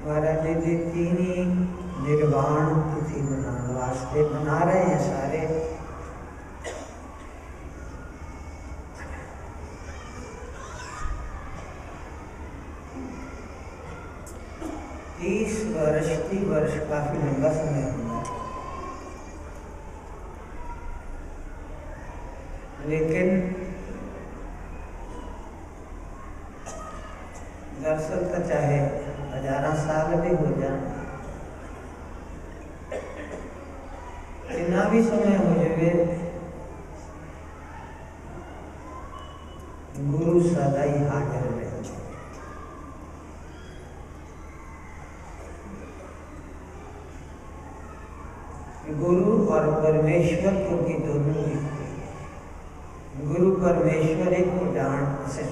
महाराज जी तीन ही निर्वाण तिथि मनाने वास्ते मना रहे हैं सारे। तीस वर्ष काफी लंबा समय होगा, लेकिन दरअसल तो चाहे 1000 साल भी हो जाए, इतना भी समय हो जाए, गुरु सदा ही हाजिर रहे। गुरु और परमेश्वर को की दोनों की, गुरु परमेश्वर एक को जान से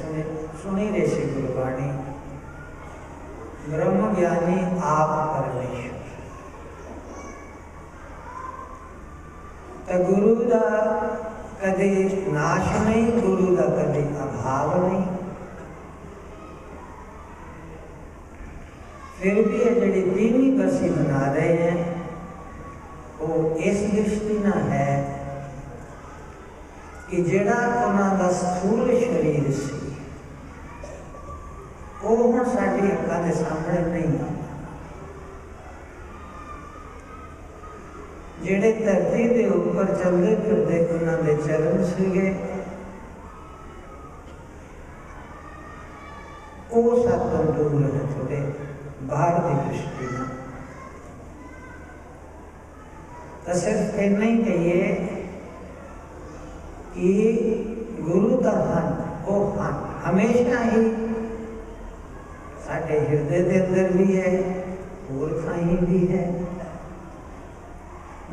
सुनी रे से गुरुवाणी, ब्रह्म ज्ञानी आप परमेश्वर। तो गुरु का कदे नाश नहीं, गुरु का कदे अभाव नहीं। फिर भी ये जड़ी तीनवी बरसी मना रहे हैं वो इस दृष्टि ना है कि जेड़ा उन्होंने स्थूल शरीर से वो हुण साडी अक्खां दे सामने नहीं आता। जेड़े धरती के ऊपर चलते फिरते उन्होंने चरण सीगे वो सातों दूर है, थोड़े बाहर की दृष्टि ना। तो सिर्फ इतना ही कहिए कि गुरु का हन वो हन हमेशा ही साढ़े हृदय के अंदर भी है और कहीं भी है।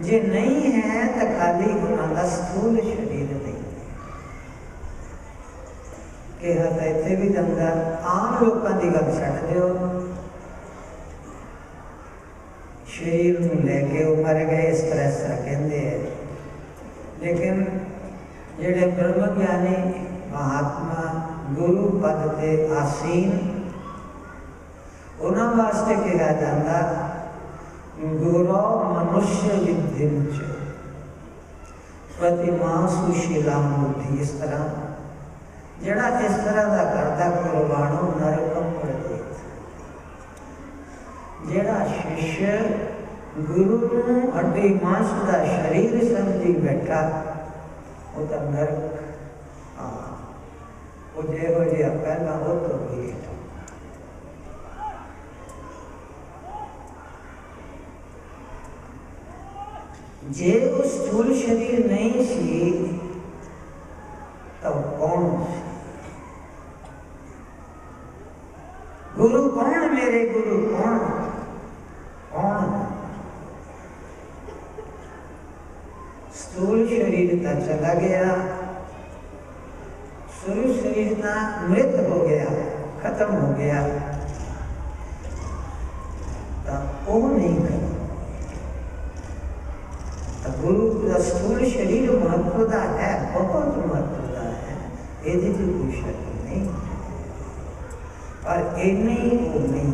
जे नहीं है तो खाली उन्होंने स्थूल शरीर नहीं कहा तो इतने भी जंदा आम लोगों की गल छड्ड दिओ, शरीर में लैके वो मर गए इस तरह से कहते हैं। लेकिन जेडे ब्रह्म ज्ञानी महात्मा गुरु पद के आसीन उन्होंने वास्ते कहा जाता गुरु मनुष्य विद्धि प्रतिमा सुशीलाम बुद्धि। इस तरह जड़ा इस तरह का करता कुर्बानो नरकम प्रतीत। जेड़ा शिष्य गुरु हड्डी मांस का शरीर समझी बैठा वो तो नरक वो जो पहला हो तो भी जे उस स्थूल शरीर नहीं सी तो कौन सी? गुरु कौन? मेरे गुरु कौन? कौन? स्थूल शरीर का चला गया, स्थूल शरीर का मृत हो गया, खत्म हो गया, तो वो नहीं कर। तो गुरु का स्थूल शरीर महत्वदा है, बहुत महत्वदा है, यदि कोई शक नहीं। और इन्नी वो नहीं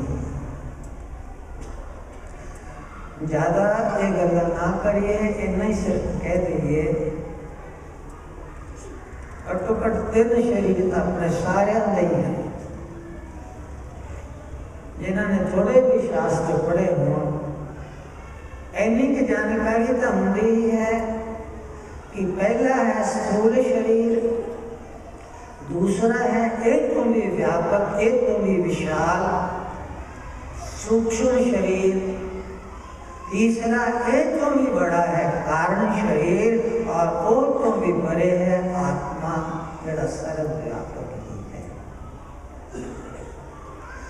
ज्यादा ये गल ना करिए, इन्ना ही सिर्फ कह दीजिए घट्टो घट 3 शरीर तो अपने सारे नहीं है। जिन्होंने थोड़े भी शास्त्र पढ़े हों इन्नी की जानकारी तो होंगी ही है कि पहला है स्थूल शरीर, दूसरा है एक तो भी व्यापक, एक तो भी विशाल सूक्ष्म शरीर, तीसरा एक तो भी बड़ा है कारण शरीर, और वो तो भी बड़े है आत्मा जड़ा सर्वव्यापक ही है।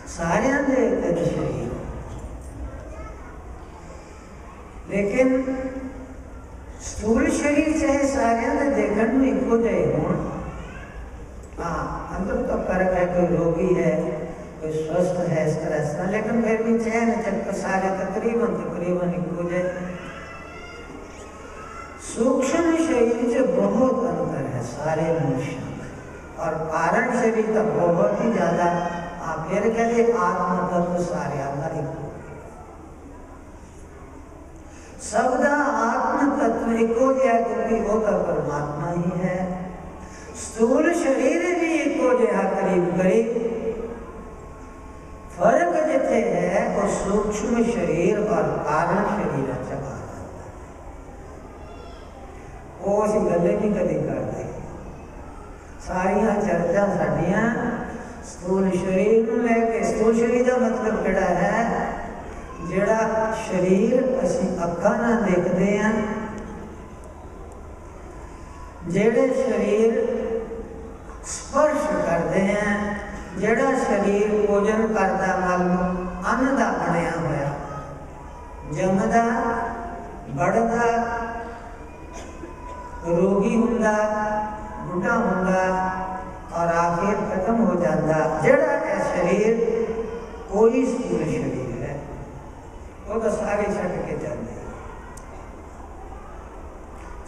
सारे दे शरीर, लेकिन स्थूल शरीर चाहे सारे देखने में इको जाए हों, हाँ अंदर तो फर्क है, कोई रोगी है कोई स्वस्थ है इस तरह से, लेकिन फिर भी चैन चक्कर सारे तकरीबन इको जाए। सूक्ष्म शरीर से बहुत अंतर है सारे मनुष्यों और कारण शरीर का बहुत ही ज्यादा। आप फिर कहते आत्मा तत्व सारे अंदर इको सबदा आत्म तत्व एको जिहा क्योंकि वो तो परमात्मा ही है। स्थूल शरीर भी एको जिहा करीब करीब, फर्क जिथे है वो सूक्ष्म शरीर और कारण शरीर चका वो असी गल नहीं कभी करते। सारिया चर्चा साडियां स्थूल शरीर नूं लैके, स्थूल शरीर का मतलब किहड़ा है, जिहड़ा शरीर असी अखां नाल देखते हैं, जिहड़े शरीर स्पर्श करते हैं, जिहड़ा शरीर भोजन करता, मान लो अन्न का बनया होया, जमदा बढ़दा, रोगी हुंदा, बुढ़ा हुंदा और आखिर खत्म हो जाता, जिहड़ा है शरीर कोई स्थूल शरीर है, वो तो सारे छड़ के जाते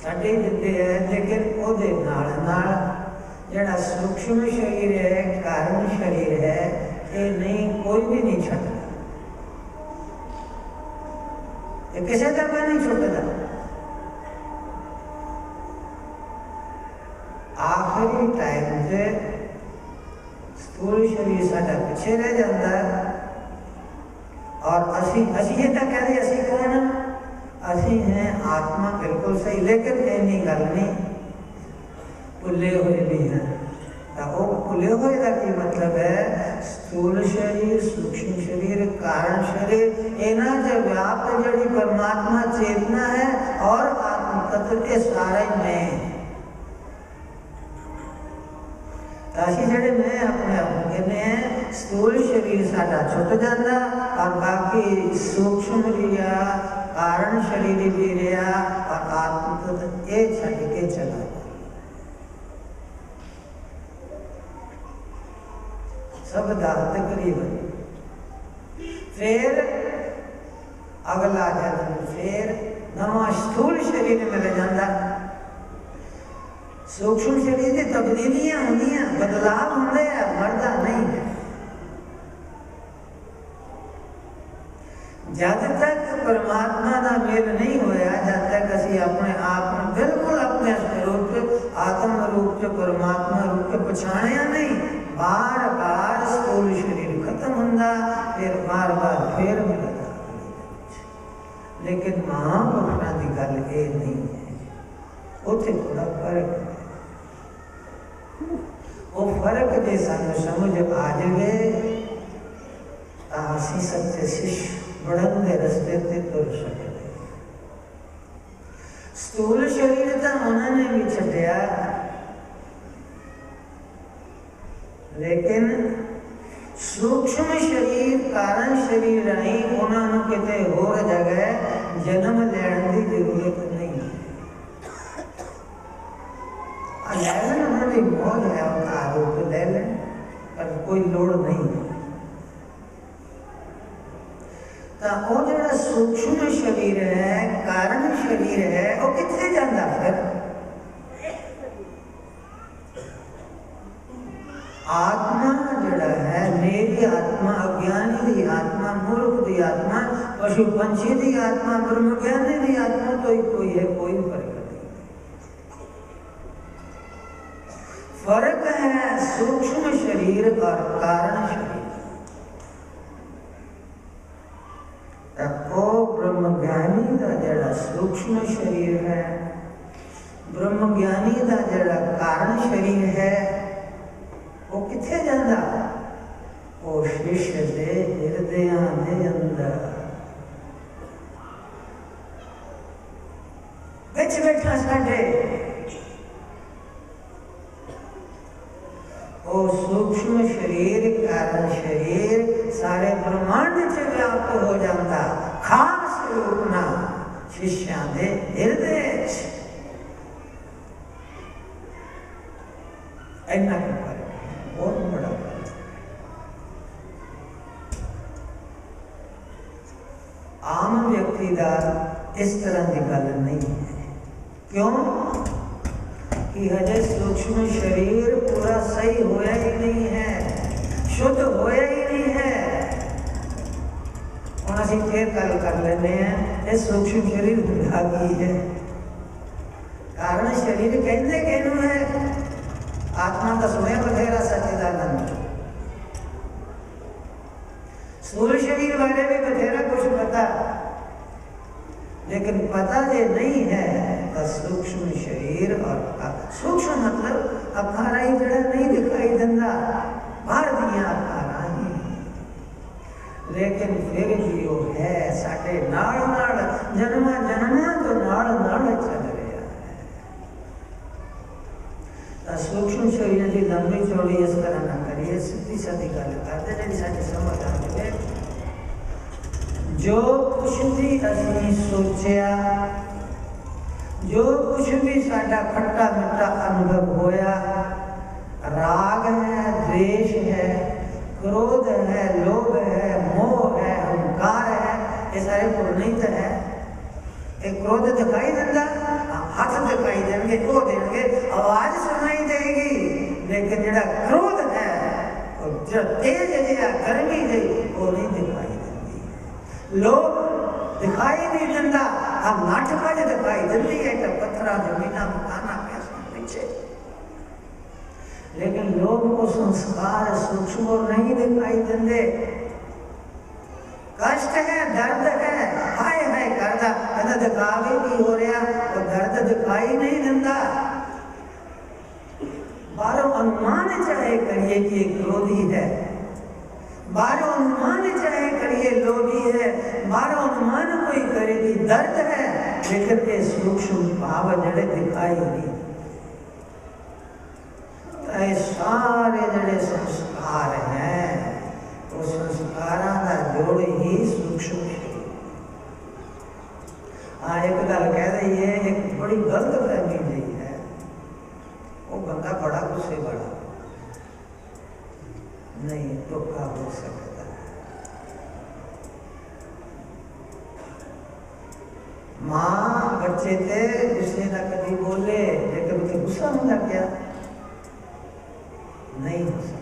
छड्डे दिते है। लेकिन ओदे नाल नाल जिहड़ा सूक्ष्म शरीर है, कारण शरीर है, ये नहीं कोई भी नहीं छड्डदा, ये किसी का भी नहीं छुटदा। आखिरी टाइम से स्थूल शरीर साडा पिछे रह जाता है और असी ये तो कहते असी कौन, असी हैं आत्मा, बिल्कुल सही। लेकिन इन्नी गल नहीं, भुले हुए भी हैं। तो वो भुले हुए का की मतलब है, स्थूल शरीर, सूक्ष्म शरीर, कारण शरीर, इन्हां च व्याप्त जिहड़ी परमात्मा चेतना है और आत्म तत्व के सारे में असी जिहड़े मैं अपने आप कहने हैं, स्थूल शरीर साडा छुट जाता और बाकी सूक्ष्म रिया, कारण शरीर भी रहा और आत्म तत्व ये छड्ड के चला। सब दात तकरीबन फिर अगला जन्म फिर नवा स्थूल शरीर मिल जाता। सूक्ष्म शरीर की तब्दीलियां होंदियां, बदलाव होंदे है, मरदा नहीं है। जब तक परमात्मा का मेल नहीं होया, जब तक असी अपने आप में बिल्कुल अपने स्वरूप आत्म रूप से परमात्मा रूप से पछाणिया नहीं, बार बार स्थूल शरीर खत्म होंदा, फिर बार बार फिर मिलता। लेकिन महापुरुषों की गल ये नहीं है, उत्थे थोड़ा फर्क है। वो फर्क जो सानू समझ आ जाए तो असी सच्चे शिष्य बढ़न के रस्ते ते तुर सकते। स्थूल शरीर तो उन्होंने भी छड्डिया, लेकिन सूक्ष्म शरीर, कारण शरीर राही उन्होंने किते होर जगह जन्म लैण की जरूरत नहीं है। लैलन उन्होंने मौज है, उनका आरोप ले लें, पर कोई लोड़ नहीं है। तो वो जो सूक्ष्म शरीर है, कारण शरीर है, वो कितने जाता फिर? आत्मा जड़ा है, मेरी आत्मा, अज्ञानी की आत्मा, मूर्ख की आत्मा, पशु पंछी की आत्मा, ब्रह्म ज्ञानी की आत्मा तो ही कोई है, कोई फर्क नहीं। फर्क है सूक्ष्म शरीर और कारण शरीर। वो ब्रह्मज्ञानी का जड़ा सूक्ष्म शरीर है, ब्रह्मज्ञानी का जड़ा कारण शरीर है, वो किथे जाता? वो शिष्य दे हृदयां दे अंदर बिच बैठा साडे। वो सूक्ष्म शरीर, कारण शरीर सारे ब्रह्मांड से व्याप्त हो जाता, खास रूप ना शिष्यां दे हृदय। इन्ना बहुत बड़ा आम व्यक्ति का इस तरह की गल नहीं है। क्यों कि हजे सूक्ष्म शरीर पूरा सही होया ही नहीं है, शुद्ध होया ही नहीं है। ਹੁਣ ਅਸੀਂ ਫੇਰ ਗੱਲ ਕਰ ਲੈਂਦੇ ਹਾਂ ਇਹ ਸੂਖਮ ਸ਼ਰੀਰ ਹੁੰਦਾ ਕੀ ਹੈ। कारण शरीर कहते कहनू है आत्मा का सुने बथेरा सच्चिदानंद। स्थूल शरीर वाले भी बथेरा कुछ पता, लेकिन पता जे नहीं है तो सूक्ष्म शरीर और सूक्ष्म मतलब अखारा ही जड़ा नहीं दिखाई देता बाहर दिया अखारा ही, लेकिन फिर भी वो है साडे नाल नाल जन्मा जन्मा तो नाल नाल चल रहा है। सूक्ष्म शरीर की लंबी चौड़ी इस तरह ना करिए, सीधी सादी गल करते जी साडी समझ आ जाए। जो कुछ भी असली सोचा, जो कुछ भी साडा खट्टा मिठा अनुभव होया, राग है, द्वेष है, क्रोध है, लोभ है, मोह है, अहंकार है, ये सारे पुरनीत है। एक क्रोध दिखाई देता, हाथ दिखाई देंगे, वो देंगे, आवाज सुनाई देगी, लेकिन जड़ा क्रोध है और जो तेज है गर्मी है वो नहीं दिखाई देती। लोभ दिखाई नहीं देता, हम नाटक दिखाई देती है तो पत्थरा जमीना मकाना पैसा पीछे, लेकिन लोभ को संस्कार सूक्ष्म और नहीं दिखाई देंगे। कष्ट है, दर्द है, हाय हाय करदा कहता दिखावे भी हो रहा और दर्द दिखाई नहीं देता। बारो अनुमान चाहे करिए कि क्रोधी है, बारो अनुमान चाहे करिए लोभी है, बारो अनुमान कोई करे कि दर्द है, लेकिन ये सूक्ष्म भाव जड़े दिखाई नहीं। तो सारे जड़े संस्कार हैं वो संस्कारा का जोड़ ही सूक्ष्म शरीर। हाँ एक गल कह रही है, एक बड़ी गलत फहमी नहीं है, वो बंदा बड़ा गुस्से वाला नहीं धोखा हो सकता है। माँ बच्चे थे गुस्से ना कभी बोले, लेकिन उसे गुस्सा होना क्या नहीं हो सकता।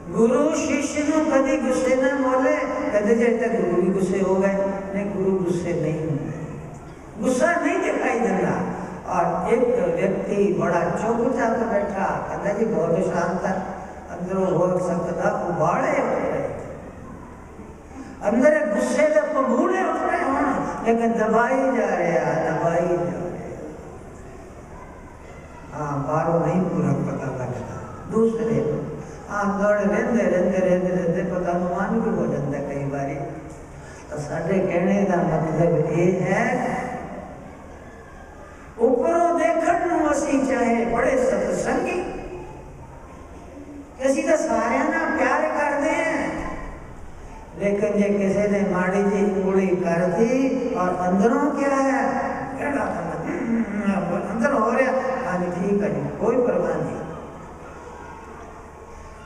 गुरु शिष्य को कभी गुस्से ना बोले, कहते जैसे गुरु भी गुस्से हो गए, नहीं गुरु गुस्से नहीं होते, गुस्सा नहीं दिखाई देता। और एक व्यक्ति बड़ा चुपचाप बैठा, कहता जी बहुत शांत था, अंदर हो सकता उबाड़े उठ रहे, अंदर गुस्से के पगूड़े उठ रहे हों, लेकिन दबाई जा रहे। हाँ बारों नहीं पूरा पता लगता, दूसरे आंदोड़ रहते रहते रहते रहते पता अनुमान भी हो जाता कई बारी। तो साढ़े कहने का मतलब ये है, ऊपरों देखण नूं असीं चाहे बड़े सत्संगी, असीं तो सारे ना प्यार करते हैं, लेकिन जे किसी ने माड़ी जी उंगली कर दी और अंदरों क्या है अंदर हो रहा, हाँ जी ठीक है जी कोई परवाह नहीं,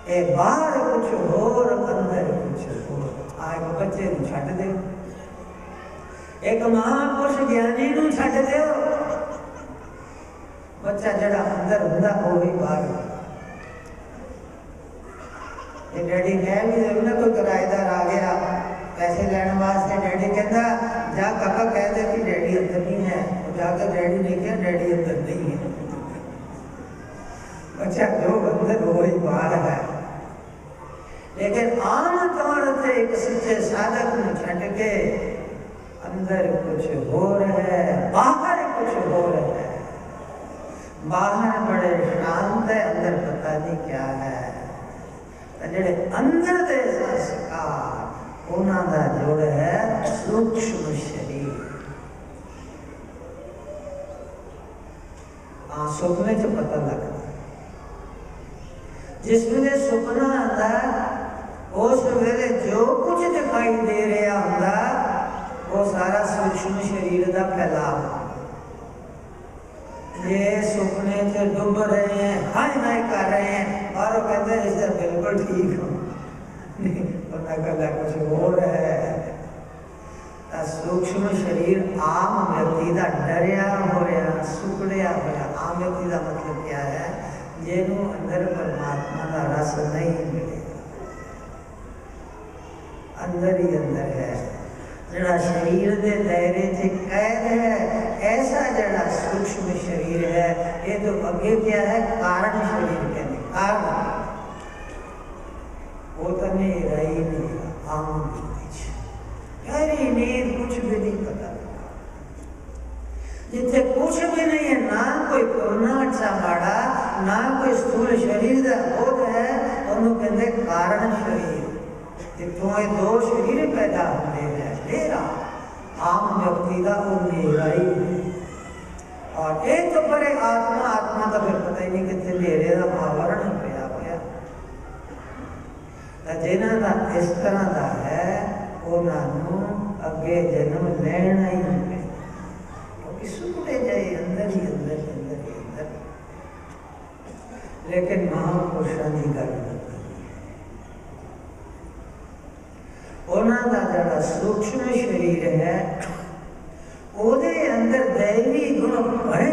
ए बाहर कुछ होर अंदर कुछ होर। आज बच्चे नूं छड्ड दे, एक महापुरुष ज्ञानी नूं छड्ड दे, बच्चा जड़ा अंदर हुंदा वो ही बाहर। ये डैडी कह भी दे ना, कोई किराएदार आ गया पैसे लेने वास्ते, डैडी कहता जा काका कह दे कि डैडी अंदर नहीं है, जाकर डैडी ने कहा डैडी अंदर नहीं है। बच्चा जो अंदर वो ही बाहर है। लेकिन आम तौर से एक सच्चे साधक ने छट के अंदर कुछ हो रहा है, बाहर कुछ हो रहा है, बाहर बड़े शांत है, अंदर पता नहीं क्या है। जेड़े अंदर दे संस्कार उन्हां दा जोड़ है सूक्ष्म शरीर। सुपने च पता लगता, जिस वेले सुपना आता उस वेले जो कुछ दिखाई दे रहा होंदा वो सारा सूक्ष्म शरीर का फैलाव। ये सुपने च डूब रहे हैं, हाय हाय कर रहे हैं, और वो कहते हैं इसे बिल्कुल ठीक हो नहीं, पता कला कुछ हो रहा है। सूक्ष्म शरीर आम व्यक्ति का डरिया हो रहा, सुकड़िया हो रहा। आम व्यक्ति का मतलब क्या है, जिन्हों अंदर परमात्मा का रस नहीं मिलेगा। अंदर ही अंदर है, जड़ा शरीर के दायरे से कैद है, ऐसा जड़ा सूक्ष्म शरीर है, ये तो अगे क्या है, कारण शरीर कहते, कारण वो तो नहीं रही नहीं, आम गहरी नींद, कुछ भी नहीं पता, जिथे कुछ भी नहीं है, ना कोई कोना अच्छा माड़ा, ना कोई स्थूल शरीर का बोध है, उन्होंने कहते कारण शरीर, जितों ये दो शरीर पैदा होते हैं, तेरा आम व्यक्ति का अंधेरा ही, और एक तो परे आत्मा, आत्मा का फिर पता ही नहीं कितने अंधेरे का आवरण पिया होया, जिन्हां दा इस तरह का है, उन्होंने अगे जन्म लेना ही है, क्योंकि सुनते जाए अंदर ही अंदर, अंदर ही अंदर, लेकिन महापुरुषों की गल उन्होंने जड़ा सूक्ष्म शरीर है, ओदे अंदर दैवी गुण भरे,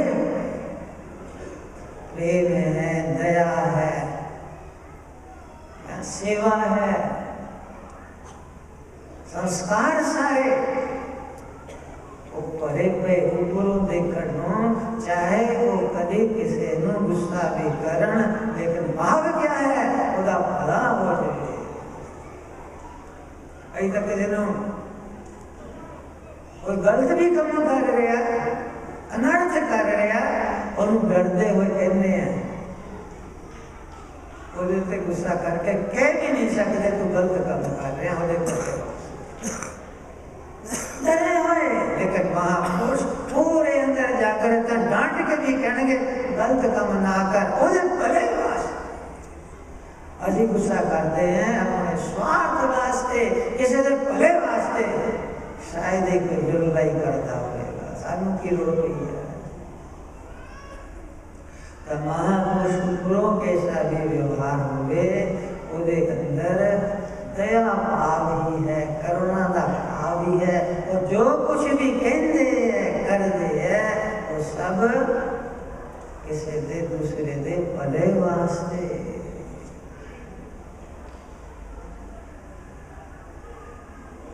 प्रेम है, दया है, सेवा है, संस्कार सारे वो परे पे ऊपरों देखनो, चाहे वो कभी किसी नो गुस्सा भी करन, लेकिन भाव क्या है, उदा भला हो जाए, अभी तक जनो कोई गलत भी काम कर रहा, अनर्थ कर रहा, और डरते हुए कहने हैं, उसे गुस्सा करके कह भी नहीं सकते तू गलत काम कर रहे हैं, डरे हुए, लेकिन महापुरुष पूरे अंदर जाकर डांट के भी कहेंगे गलत काम ना कर, उसे भले वास्ते, अजी गुस्सा करते हैं अपने स्वार्थ वास्ते, किसी के भले वास्ते, शायद एक लड़ाई करता होगा, सानू की लोड़ नहीं है, तो महापुरुष गुरुओं के साथ भी व्यवहार हुए, उदे अंदर दया भाव ही है, करुणा का भाव ही है, और जो कुछ भी कहते हैं करते हैं, वो सब किसी दे दूसरे दे भले वास्ते,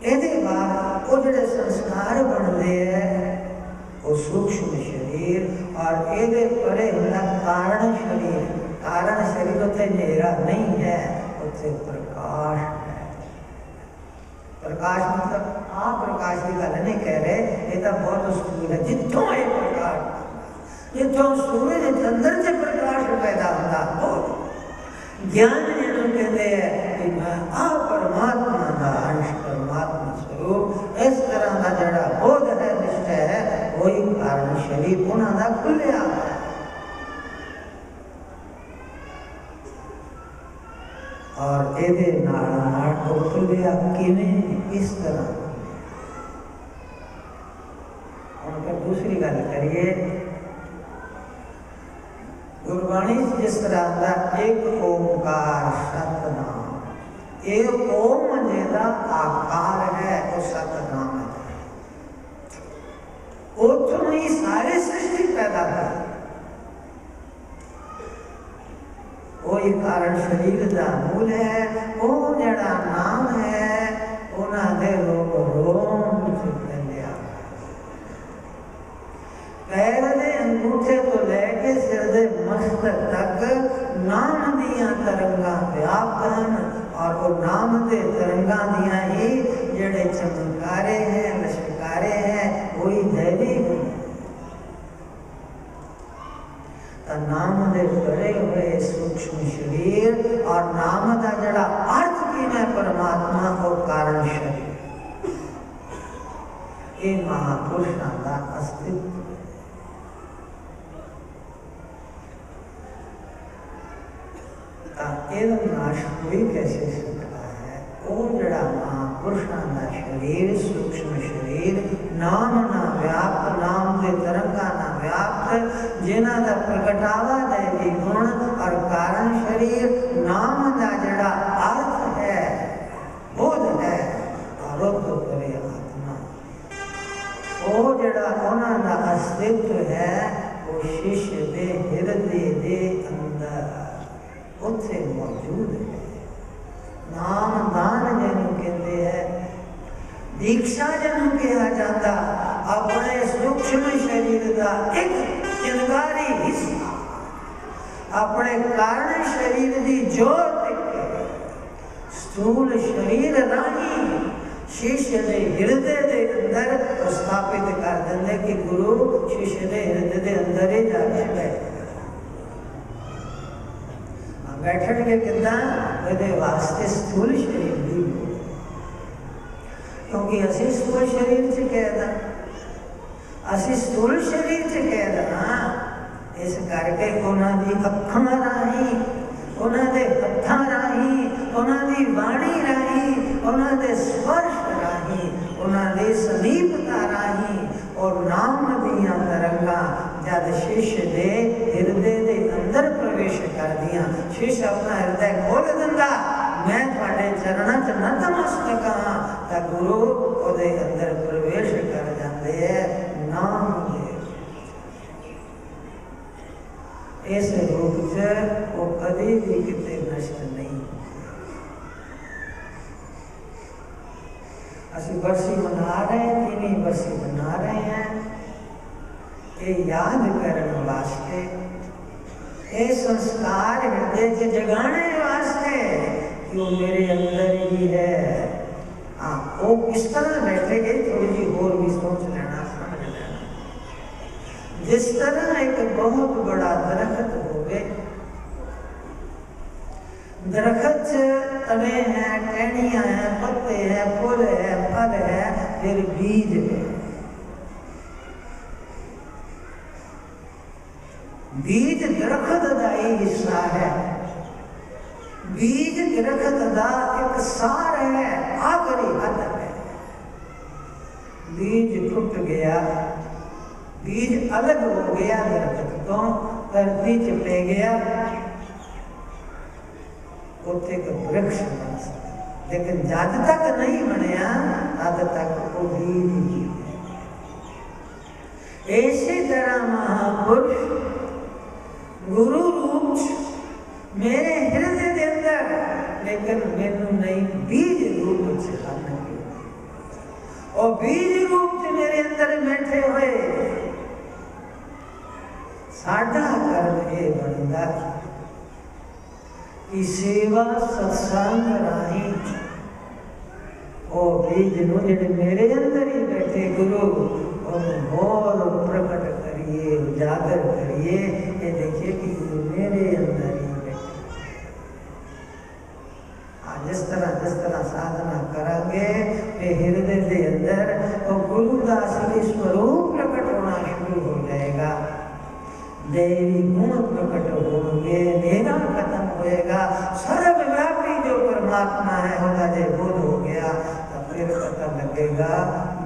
ਇਹਦੇ बाद वो जो संस्कार बनते हैं, वो सूक्ष्म शरीर, और ये परे होना कारण शरीर, कारण शरीर उत्थे अंधेरा नहीं है, उत्थे प्रकाश है, प्रकाश मतलब आप प्रकाश की गल नहीं कह रहे, ये तो बहुत स्थूल है, जितों ये प्रकाश, जितों सूरज चंद्र से प्रकाश पैदा होता, बहुत ज्ञान जिन्होंने कहते हैं कि मैं आ परमात्मा का अंश, परमात्मा स्वरूप, इस तरह का जड़ा बोध है, निश्चय है, वही कारण शरीर उन्होंने खुलिया है, और एदे नाल तो खुलिया किवें, इस तरह। और फिर दूसरी गल करिए, गुरबाणी जिस तरह का एक ओंकार सतनाम, एक ओम जेदा आकार है, वो सतनाम है, उतों ही सारे सृष्टि पैदा कर, वही कारण शरीर का मूल है, वो जड़ा नाम है, उन्होंने लोग रोम लिया, पैर दे अंगूठे तो लेके सिर दे मस्तक तक नाम दिया तरंगा व्याप्त हैं, और वो नाम दे तरंगा दिया ही जड़े चमत्कारे हैं, लश्कारे हैं, वही दैवी गुण, तो नाम दे भरे हुए सूक्ष्म शरीर, और नाम का जड़ा अर्थ की है परमात्मा और कारण शरीर, ये महापुरुषों का अस्तित्व। नाश कोई कैसे सकता है, वो जड़ा महापुरुषों का शरीर, सूक्ष्म शरीर, नाम ना व्याप्त, नाम के तरंगा ना व्याप्त, जिन्हां दा प्रगटावा दैवी गुण, और कारण शरीर नाम का जड़ा अर्थ है, बोध है, और तो करे आत्मा, वो जड़ा उन्हां दा अस्तित्व है, वो शिष्य दे हृदय दे अंदर उत्थे मौजूद है। नाम दान जिन्हों कहते हैं, दीक्षा जन कहा जाता अपने सूक्ष्म शरीर का एक चिनगारी हिस्सा अपने कारण शरीर की जोत स्थूल शरीर राही शिष्य के हृदय के अंदर स्थापित कर देंगे कि गुरु शिष्य के हृदय के अंदर ही जाके बैठे कि वास्ते स्थूल शरीर भी क्योंकि असी स्थूल शरीर च कैद असी स्थूल शरीर च कैद हाँ इस करके उन्होंने अखां राही उन्होंने हत्थां राही उन्होंने वाणी राही उन्होंने स्पर्श राही उन्होंने समीपता राही और नाम दियां तरंगा जब शिष्य दे हृदय के अंदर प्रवेश कर दियां शिष्य अपना हृदय खोल दिंदा मैं थोड़े चरणों च नतमस्तक हाँ तो गुरु उहदे अंदर प्रवेश कर जाते हैं नाम दे इस रूप से वो कभी भी कितने नष्ट नहीं। असि बरसी मना रहे हैं तीन बरसी मना रहे हैं ये याद करने वास्ते ये संस्कार हृदय से जगाने वास्ते कि वो मेरे अंदर ही है। हाँ वो किस तरह बैठेगे थोड़ी जी और भी सोच लेना समझ लेना। जिस तरह एक बहुत बड़ा दरख्त हो गए दरख्त तने हैं टहनियां हैं पत्ते हैं फूल है फल है फिर बीज है। बीज दरख्त का ही हिस्सा है। बीज दरख्त का एक सार है आखिरी हद है। बीज टूट गया बीज अलग हो गया दरख्त तो धरती च पे गया उत्थे का वृक्ष बन सकता लेकिन जब तक नहीं बनया तब तक वो बीज ही है। इसी तरह महापुरुष गुरु रूप मेरे हृदय के अंदर लेकिन मैनू नहीं बीज रूप से खाना और बीज रूप से मेरे अंदर बैठे हुए साडा कर्म ये बनता कि सेवा सत्संग राही और बीज नूं जिहड़े मेरे अंदर ही बैठे गुरु और प्रकट करिए उजागर करिए ये देखिए कि गुरु मेरे अंदर ही बैठे। जिस तरह साधना करेंगे हृदय के अंदर और गुरु का असली स्वरूप प्रकट होना शुरू हो जाएगा। देवी गुण प्रकट होंगे अंधेरा खत्म होएगा सर्वव्यापी जो परमात्मा है होगा जब बोध हो गया तो फिर पता लगेगा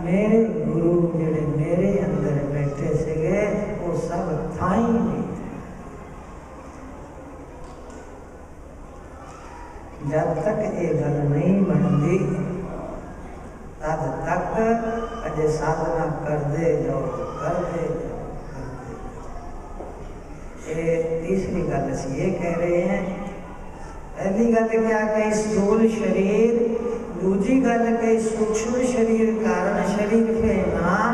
मेरे गुरु जिहड़े मेरे अंदर बैठे से वो सब थाई नहीं। जब तक ये गल नहीं बनती तब तक अजे साधना करते जाओ करते जाओ। तीसरी गल असी ये कह रहे हैं पहली गल क्या कही स्थूल शरीर दूसरी गल कही सूक्ष्म शरीर कारण शरीर के नाम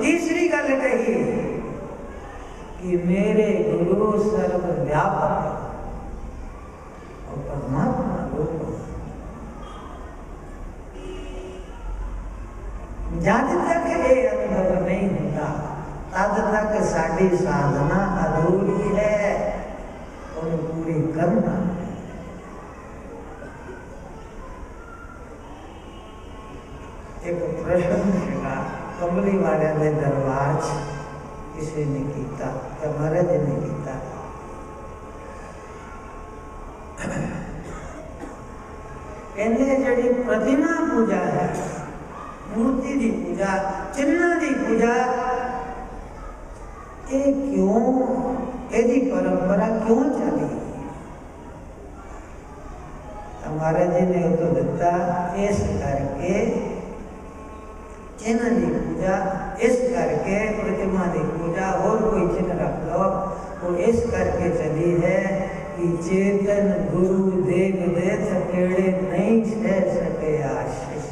तीसरी गल कही कि मेरे गुरु सर्वव्यापक और परमात्मा रूप। जब तक ये अनुभव नहीं होता तब तक साड़ी साधना अधूरी है और पूरी करना। एक प्रश्न है कमली वाले ने दरबार किसी ने किया महाराज ने किया कहने जड़ी प्रतिमा पूजा है मूर्ति की पूजा चिन्ह की पूजा ये क्यों यदि परंपरा क्यों चली। हमारे जी ने तो दिता इस करके चिन्ह की पूजा इस करके प्रतिमा की पूजा और कोई चिन्ह रख लो वो इस करके चली है कि चेतन गुरु देव दे थकेड़े नहीं सह सके आशीष।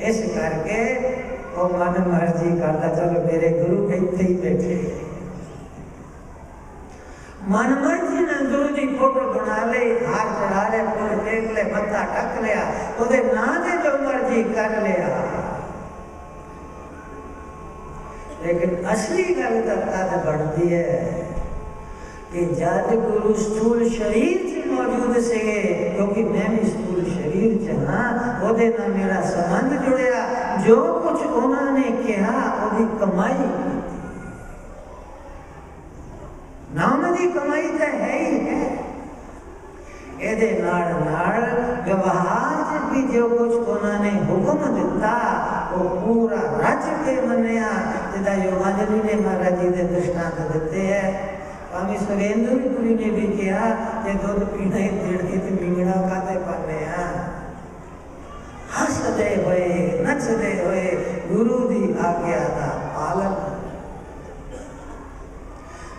इस करके वो मन मर्जी करता चलो मेरे गुरु इत्थे ही बैठे, मन मर्जी ने गुरु जी फोटो बना ले, हाथ चढ़ा ले, फूल टेक ले, मत्था टक लिया, ओदे नां ते जो मर्जी कर लिया। लेकिन असली गल तद बढ़ती है कि जब गुरु स्थूल शरीर च मौजूद से, क्योंकि मैं भी स्थूल शरीर च हाँ, ओदे नाल मेरा संबंध जुड़िया, जो कुछ उन्होंने कहा ओदी कमाई ना, उन्होंने कमाई तो है ही है। एदे नाल नाल व्यवहार च भी जो कुछ उन्होंने हुक्म दिता वो पूरा रच के मनिया, जिदा योगानंद ने महाराज जी ने दृष्टांत दिते है। स्वामी सुरेंद्रपुरी ने भी कहा कि दूध पीना ही देड़के तो मींगड़ा खाते पाने हसदे हुए नचदे हुए गुरु दी आज्ञा दा पालन,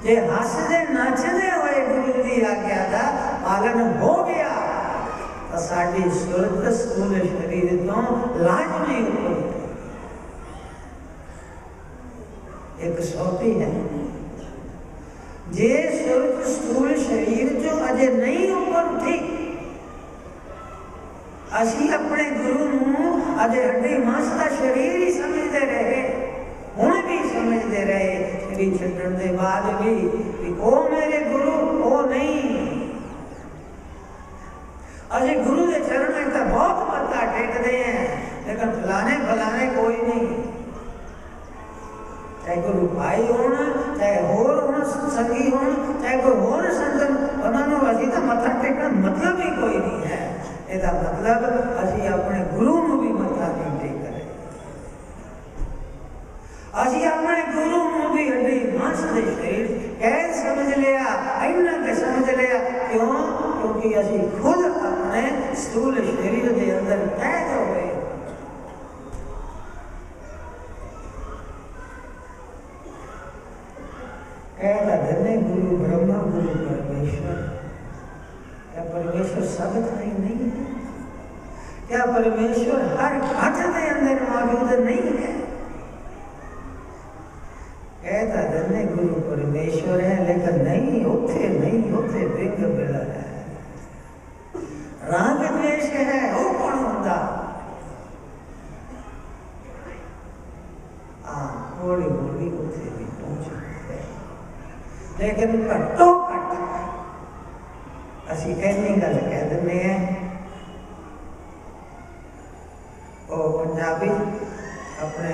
जे हसदे नचदे हुए गुरु दी आज्ञा दा पालन हो गया तो साडी सुरत स्थूल शरीर तो लाजमी हो एक सौती है। जे सुरत स्थूल शरीर जो अजे नहीं ऊपर उठी, असी अपने गुरु नूं अजे हड्डी मांस का शरीर ही समझते रहे, हुण भी समझते रहे, शरीर छड्डण दे बाद भी ओ मेरे गुरु ओ नहीं। अजे गुरु के चरण में तो बहुत मत्था टेकते हैं, लेकिन फलाने फलाने कोई नहीं, चाहे कोई भाई होना, चाहे होर होना संगी होना, चाहे कोई होर संतन, उन्होंने असी तो मत्था टेकना मतलब ही कोई नहीं है। इसका मतलब असी अपने गुरु को भी मत्था नहीं टेक रहे, असी अपने गुरु को भी हड्डी मांस के शरीर कैद समझ लिया, इन्ना के समझ लिया। क्यों? क्योंकि असी खुद अपने स्थूल शरीर के अंदर कैद हो गए। कहता धन्य गुरु ब्रह्मा गुरु परमेश्वर, क्या परमेश्वर सब थाई नहीं है? क्या परमेश्वर हर घट के अंदर मौजूद नहीं है? कहता धन्य गुरु परमेश्वर है, लेकिन नहीं होते बिंग बिला है, राग द्वेष है, वो कौन होता? थोड़ी थोड़ी उसे भी पहुंच, लेकिन घट्टो घट असी इन्नी गल कह देने हैं। पंजाबी अपने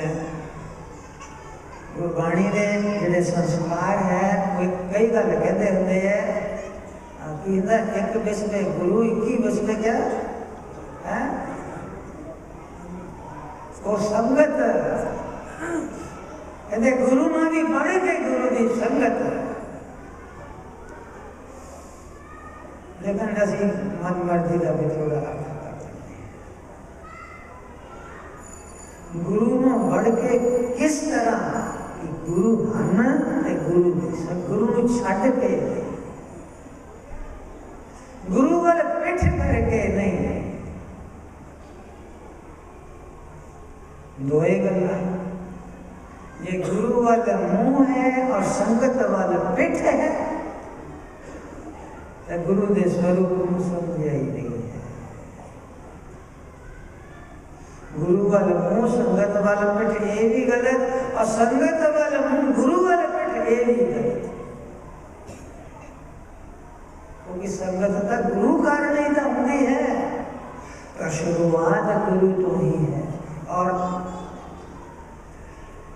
गुरबाणी के जिहड़े संस्कार है कई गल कहते होंगे है कि एक विस्वे गुरु 21 विस्वे क्या है वो संगत कहते गुरु में भी बड़े के गुरु की संगत, लेकिन असी मन मर्जी का भी थोड़ा अर्थ करते हैं। गुरु में बढ़ के किस तरह कि गुरु हन ते गुरु दे गुरु छड़ के गुरु वाल पिठ करके नहीं, दोए गल्ला ये गुरु वाला मुंह है और संगत वाला पिठ है, तो गुरु के स्वरूप को समझा ही नहीं है। गुरु वाला मुंह संगत वाला पिठ ये भी गलत, और संगत वाला मुंह गुरु वाला पिठ ये भी गलत, क्योंकि संगतता गुरु कारण ही तो होती है, तो शुरुआत गुरु तो ही है। और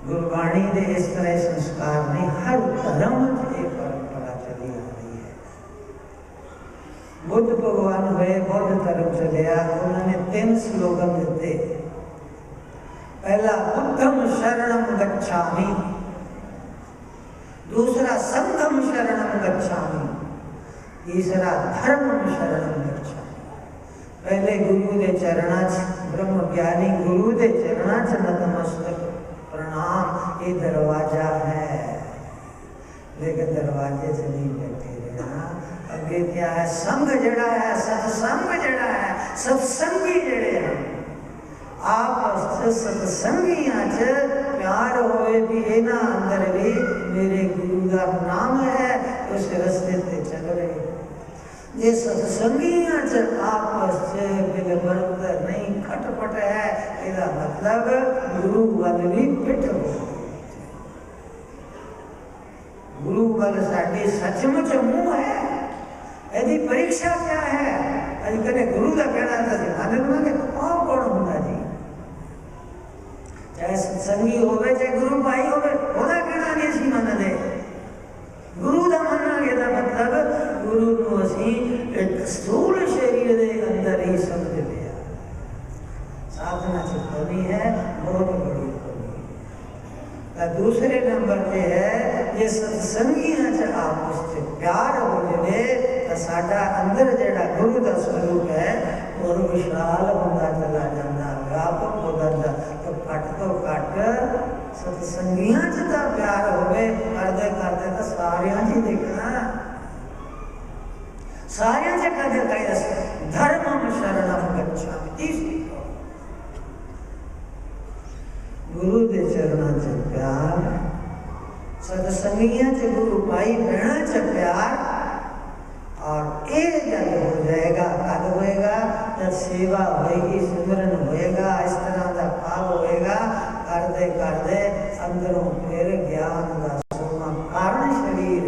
गुरबाणी के इस तरह संस्कार ने हर धर्म की परंपरा चली आ रही है। बुद्ध भगवान हुए, बौद्ध धर्म चलिया, उन्होंने 3 स्लोगन दिते। पहला बुद्धम शरणम गच्छामि, दूसरा संघम शरणम गच्छामि, तीसरा धर्मम शरणम गच्छामि। पहले गुरु के चरणा ब्रह्म ज्ञानी गुरु के चरणा नतमस्तक प्रणाम, ये दरवाजा है, लेकिन दरवाजे से नहीं बैठे रहना। अगे क्या है? संग जड़ा है, सत्संग जड़ा है, सत्संगी जड़े हैं, आपस सतसंगियां च प्यार होवे भी इना अंदर भी मेरे गुरु का नाम है, उस रस्ते पे चल रहे। ये सतसंगियां च आपस च मिल बरतर नहीं खटपट है, इसका मतलब गुरु वाल भी पिट हो। गुरु वाल साडी सचमुच मुंह है, यदि परीक्षा क्या है? अज कदे गुरु का कहना था मान लूंगा और कौन होता जी, चाहे सत्संगी होवे चाहे गुरु भाई होवे, ओदा कहना नहीं सी मन दे। गुरु का मनना कहता मतलब गुरु नु असी एक स्थूल शरीर दे अंदर ही समझ लिया। साधना च कमी है, बहुत बड़ी कमी है। दूसरे नंबर पे है ये सत्संगियां च आपस च प्यार हो जाए तो साडा अंदर जेड़ा गुरु का स्वरूप है और विशाल होता चला जाता, व्यापक होता जाता। तो घट सत्संगियां च ता प्यार होवे, करदे करदे तो सारियां च देखना, सारियां च करदे करदे धर्मम शरणम गच्छामि। तीसरी गुरु दे चरणा च प्यार, सत्संगियां च गुरु भाई बहना च प्यार। और ये जब हो जाएगा, कब होएगा? जब सेवा होएगी, सिमरन होएगा, इस तरह का भाव होएगा, करदे करदे अंदरों फिर ज्ञान का सोना कारण शरीर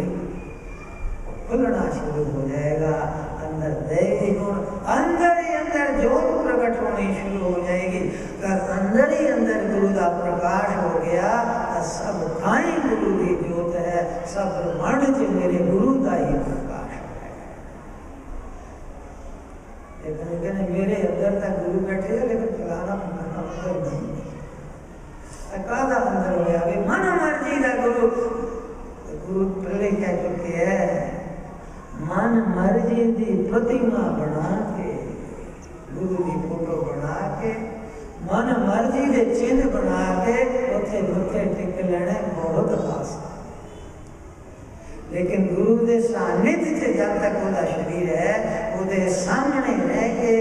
खुलना शुरू हो जाएगा। अंदर दैवी गुण, अंदर ही अंदर ज्योत प्रकट होनी शुरू हो जाएगी। अगर अंदर ही अंदर गुरु का प्रकाश हो गया तो सब थाई गुरु की ज्योत है, सब ब्रह्मांड च मेरे गुरु का ही प्रकाश है। लेकिन मेरे अंदर तक गुरु बैठे है, लेकिन फलाना फलाना अंदर नहीं। कादा अंदर होया वे मन मर्जी का गुरु, गुरु पहले कह चुके हैं मन मर्जी की प्रतिमा बना के, गुरु की फोटो बना के, मन मर्जी के चिन्ह बना के उथे मथे टिक लेने बहुत आसान। लेकिन गुरु के सानिध्य से जब तक वो शरीर है, वो सामने रह के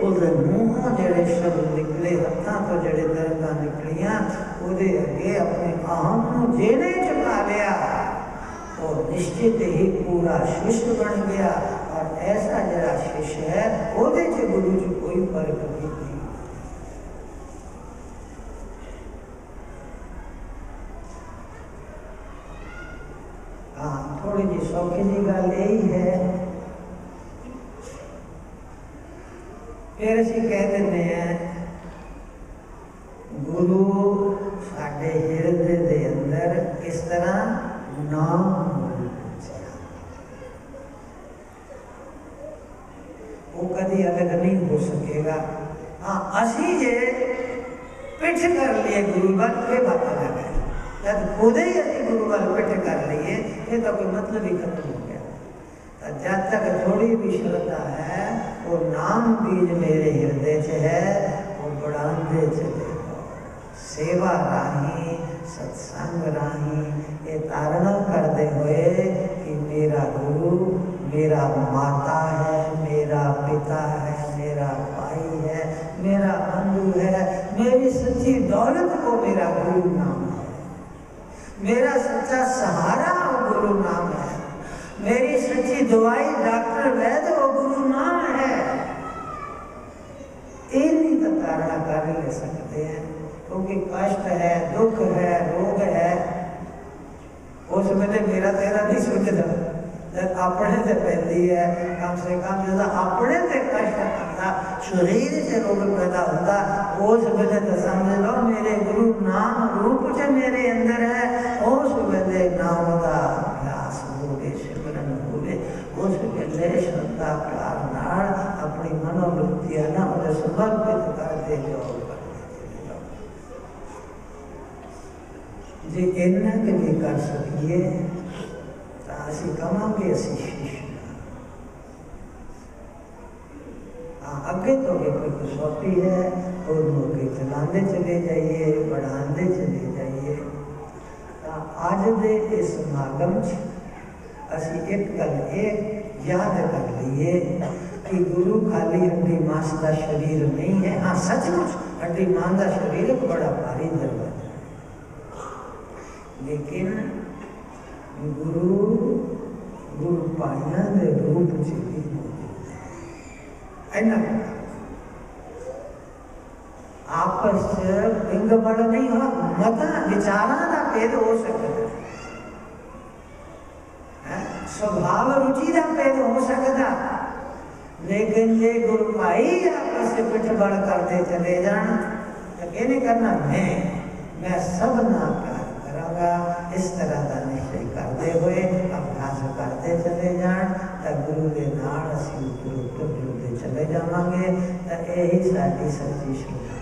उहदे मुंहों जेड़े शब्द निकले, हत्थां तो जेड़े दरगाह निकलियां, उहदे अगे अपने अहम नूं जेने चुका लिया और निश्चित ही पूरा शिष्य बन गया। और ऐसा जरा शिष्य है उहदे च गुरु च कोई फर्क नहीं। हाँ, थोड़ी जी सौखी जी गल यही है। फिर असीं कह देते हैं गुरु साडे हिरदे दे अंदर किस तरह नाम वो कभी अलग नहीं हो सकेगा। हाँ, असी जे पिठ कर लिए गुरु वाल के बात अलग है। जब खुद ही अभी गुरु वाल पिठ कर लिए ये तो कोई मतलब ही खत्म हो गया। तो जब तक थोड़ी भी श्रद्धा है, वो नाम बीज मेरे हृदय से है, वो बढ़ाते चले। सेवा राही, सत्संग राही ये धारणा करते हुए कि मेरा गुरु मेरा माता है, मेरा पिता है, मेरा भाई है, मेरा बंधु है, मेरी सच्ची दौलत को मेरा गुरु नाम है, मेरा सच्चा सहारा वो गुरु नाम है, मेरी सच्ची दवाई डॉक्टर वैद्य वो गुरु नाम है। इन्हीं तो धारणा कर ले सकते हैं, क्योंकि कष्ट है, दुख है, रोग है, उस वेले मेरा तेरा नहीं सोचता। जब अपने से पैदी है, कम से कम जब अपने से कष्ट आता, शरीर से रोग पैदा होता, उस वेले तो समझ लो मेरे गुरु नाम रूप से मेरे अंदर है। उस वेले नाम का अभ्यास होवे, सिमरन होवे, उस वेले श्रद्धा प्यार नाल अपनी मनोवृत्तियां ना उन्हें समर्पित करते जाओ। जे इन्ना के भी कर सकिए तो असी कमांगे असी शिष्य। अगे तो कोई कसौटी है और अगे चलाते चले जाइए, बढ़ाते चले जाइए। अज दे इस समागम असी एक गल याद कर लिए कि गुरु खाली हड्डी मांस का शरीर नहीं है। हाँ सचमुच हड्डी मांस का शरीर एक बड़ा भारी दरवाजा, लेकिन गुरु गुरु पाइया दे रूप च भी मौजूद है। आपस पिंग बड़ नहीं हो मत विचारा का भेद हो सकता, स्वभाव रुचि का भेद हो सकता, लेकिन जे गुरु भाई आपस से पिठ बड़ करते चले जाना तो कहने करना मैं सब ना प्यार करांगा, इस तरह का निश्चय करते हुए अभ्यास करते चले जान तो गुरु के नाल असीं उत्तर जुड़ते चले जावांगे। तो यही साडी सच्ची श्रद्धा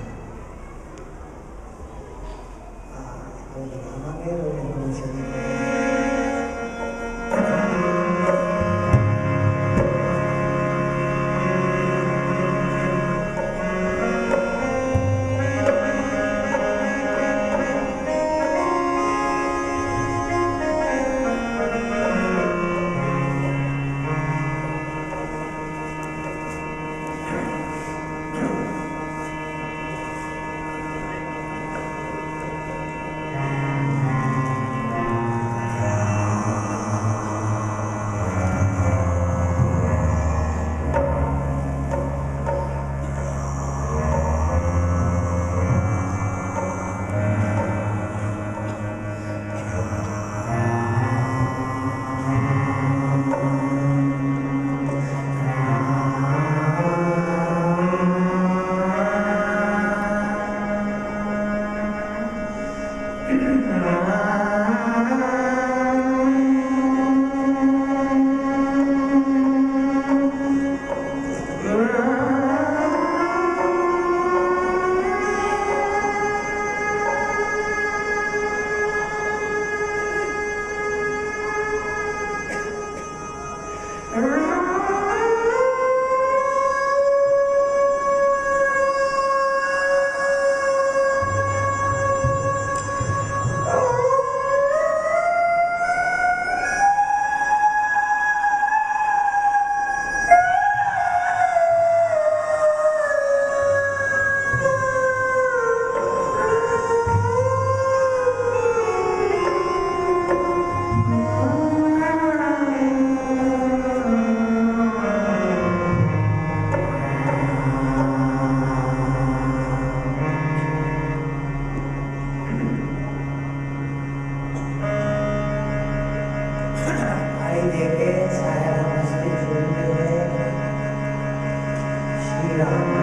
श्री राम